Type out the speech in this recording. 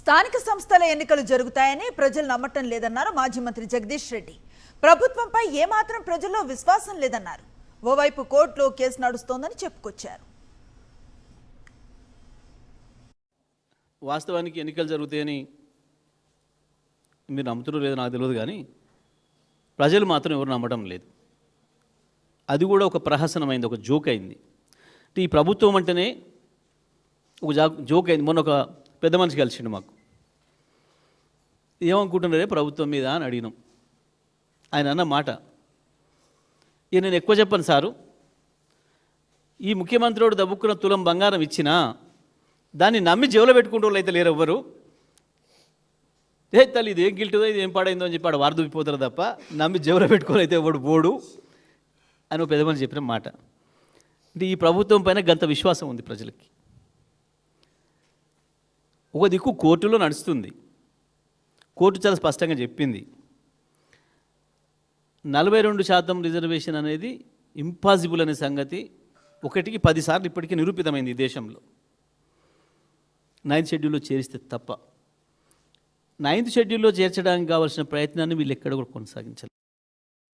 స్థానిక సంస్థల ఎన్నికలు జరుగుతాయని ప్రజలు నమ్మటం లేదన్నారు మాజీ మంత్రి జగదీష్ రెడ్డి. ప్రభుత్వంపై ఏమాత్రం ప్రజల్లో విశ్వాసం లేదన్నారు. ఓవైపు కోర్టులో కేసు నడుస్తోందని చెప్పుకొచ్చారు. వాస్తవానికి ఎన్నికలు జరుగుతాయని మీరు నమ్ముతున్నారో లేదో నాకు తెలియదు, కానీ ప్రజలు మాత్రం ఎవరు నమ్మడం లేదు. అది కూడా ఒక ప్రహసనమైంది, ఒక జోక్ అయింది. ఈ ప్రభుత్వం అంటేనే ఒక జోక్ అయింది. మొన్న ఒక పెద్ద మనిషి కలిసిండు, మాకు ఏమనుకుంటున్నారే ప్రభుత్వం మీద అని అడిగినాం. ఆయన అన్న మాట, ఇక నేను ఎక్కువ చెప్పను సారు, ఈ ముఖ్యమంత్రి దబ్బుక్కున్న తులం బంగారం ఇచ్చినా దాన్ని నమ్మి జేబులో పెట్టుకుంటూ వాళ్ళు అయితే లేరు ఎవ్వరు. తల్లి ఇది ఏం గిల్టుందో ఇది ఏం పాడైందో అని చెప్పి ఆడ వారదూపిపోతారు తప్ప నమ్మి జేబులో పెట్టుకోవాలి అయితే ఎవడు బోడు అని ఒక పెద్ద మనిషి చెప్పిన మాట. అంటే ఈ ప్రభుత్వం పైన గంత విశ్వాసం ఉంది ప్రజలకి. ఒక దిక్కు కోర్టులో నడుస్తుంది, కోర్టు చాలా స్పష్టంగా చెప్పింది 42% రిజర్వేషన్ అనేది ఇంపాసిబుల్ అనే సంగతి 1కి 10 సార్లు ఇప్పటికీ నిరూపితమైంది ఈ దేశంలో. 9th షెడ్యూల్లో చేరిస్తే తప్ప 9th షెడ్యూల్లో చేర్చడానికి కావాల్సిన ప్రయత్నాన్ని వీళ్ళు ఎక్కడ కూడా కొనసాగించాలి.